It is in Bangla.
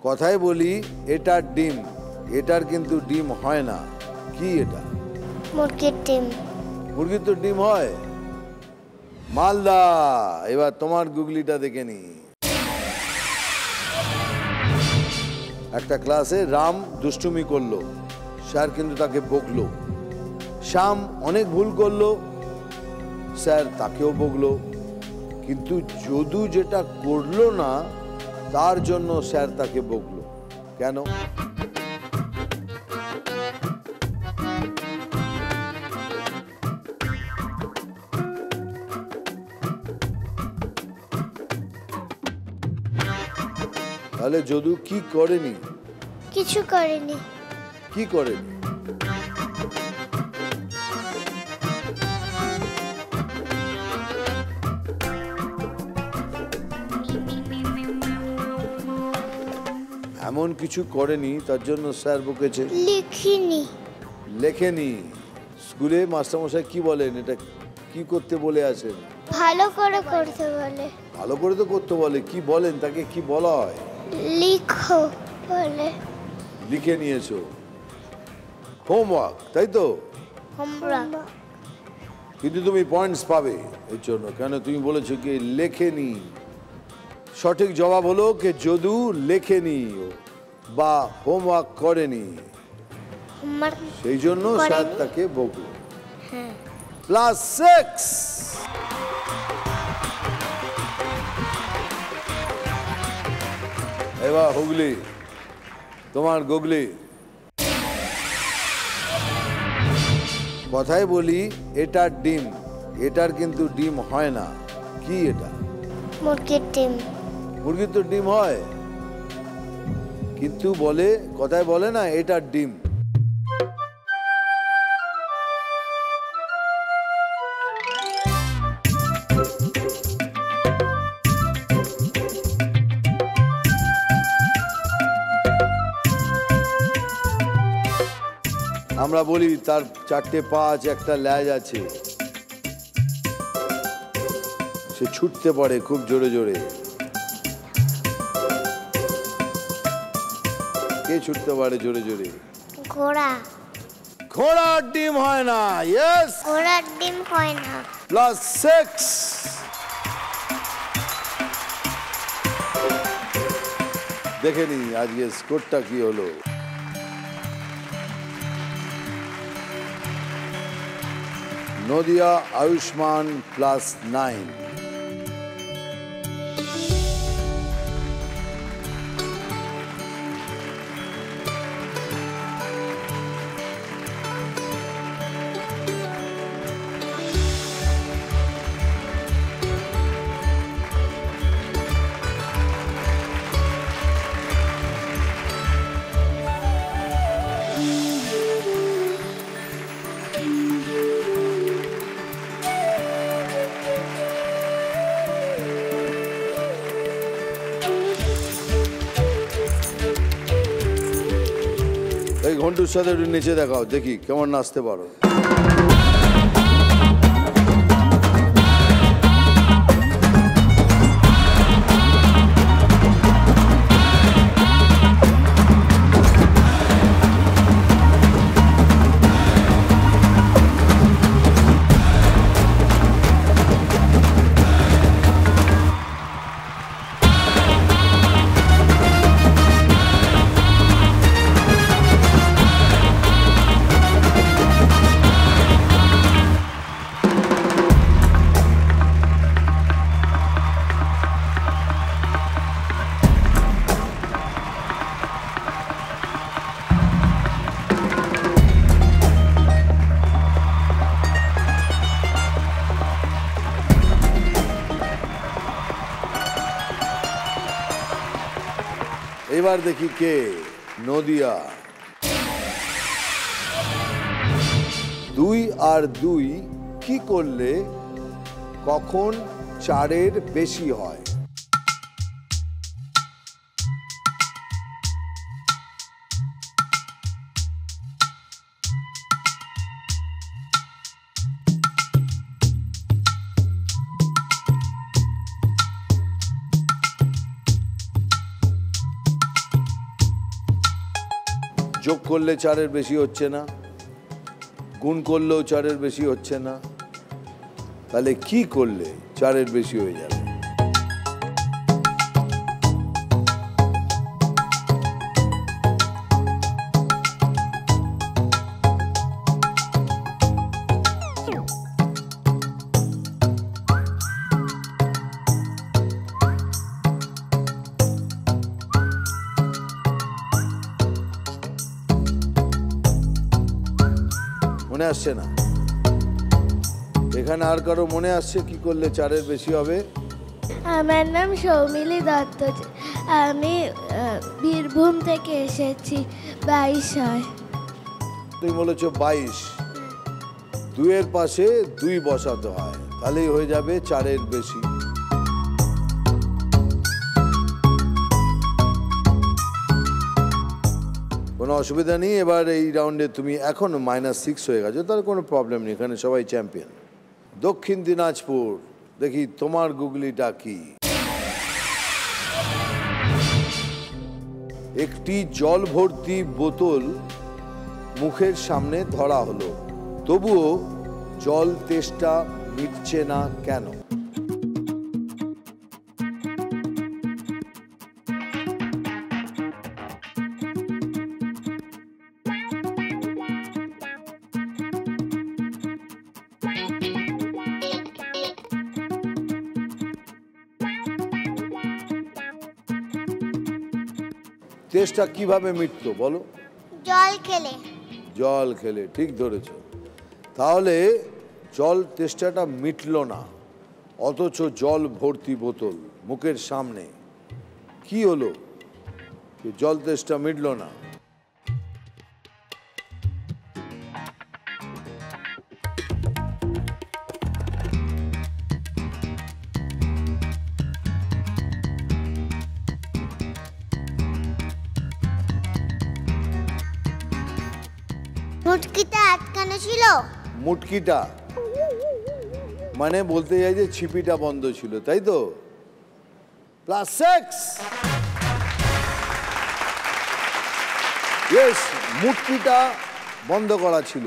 কথায় বলি এটার ডিম, এটার কিন্তু ডিম হয় না। কি এটা? মুরগির ডিম। মুরগির তো ডিম হয়। মালদা। এবার তোমার গুগলিটা দেখে নি। একটা ক্লাসে রাম দুষ্টুমি করলো, স্যার কিন্তু তাকে বকলো। শ্যাম অনেক ভুল করলো, স্যার তাকেও বকলো। কিন্তু যদু যেটা করলো না তার জন্য স্যার তাকে বকলো। কেন? তাহলে যদু কি করেনি? কিছু করেনি। কি করেনি? এমন কিছু করেনি তার জন্য স্যার বকেছে। লিখিনি। লেখেনি। স্কুলে মাস্টারমশাই কি বলেন, এটা কি করতে বলে আছেন? ভালো করে করতে বলে। ভালো করে তো করতে বলে, কি বলেন তাকে, কি বলা হয়? লিখো বলে। লিখে নিয়েছো, হোমওয়ার্ক, তাই তো? হোমওয়ার্ক। কিন্তু তুমি পয়েন্টস পাবে এর জন্য, কেন তুমি বলেছো কি লেখেনি। সঠিক জবাব হলো কি যদু লেখেনি বা হোমওয়ার্ক করেনি, সেই জন্য স্যার তাকে বকলো। +6। এবার হুগলি, তোমার গুগলি। কথায় বলি এটার ডিম, এটার কিন্তু ডিম হয় না। কি এটা? মুরগির ডিম। মুরগির তো ডিম হয়, কিন্তু বলে, কথায় বলে না এটার ডিম। আমরা বলি তার 4টে পা আছে, একটা লেজ আছে, সে ছুটতে পারে খুব জোরে জোরে। কে ছুটতে পারে জোরে জোরে? ঘোড়া। ঘোড়ার ডিম হয় না। ইয়েস, ঘোড়ার ডিম হয় না। +6। দেখে নি আজকে স্কোরটা কি হলো। নদিয়া আয়ুষ্মান +9। এই ঘন্টুর সাথে একটু নেচে দেখাও, দেখি কেমন নাচতে পারো। এবার দেখি কে? নদিয়া। 2 আর 2 কি করলে কখন 4-এর বেশি হয়? যোগ করলে 4-এর বেশি হচ্ছে না, গুণ করলেও 4-এর বেশি হচ্ছে না, তাহলে কি করলে 4-এর বেশি হয়ে যাবে? মনে আসছে না? এখানে আর কারো মনে আসছে কি করলে 4-এর বেশি হবে? আমার নাম সৌমিলি দত্ত, আমি বীরভূম থেকে এসেছি। 22 হয়। তুমি বলেছ 22, 2-এর পাশে 2 বসাতে হয়, তাহলেই হয়ে যাবে 4-এর বেশি। কোনো অসুবিধা নেই। এবার এই রাউন্ডে তুমি এখনো -6 হয়ে গেছো, তার কোনো প্রবলেম নেই, এখানে সবাই চ্যাম্পিয়ন। দক্ষিণ দিনাজপুর, দেখি তোমার গুগলিটা কি। একটি জল ভর্তি বোতল মুখের সামনে ধরা হলো, তবুও জল তেষ্টা মিটছে না কেন? তেষ্টা কিভাবে মিটতো বলো? জল খেলে। জল খেলে, ঠিক ধরেছ। তাহলে জল তেষ্টাটা মিটলো না, অথচ জল ভর্তি বোতল মুখের সামনে, কি হলো? জল তেষ্টা মিটলো না। মুটকিটা আটকানো ছিল। মুটকিটা মানে বলতে যাই যে ছিপিটা বন্ধ ছিল, তাই তো? +6। ইয়েস, মুটকিটা বন্ধ করা ছিল।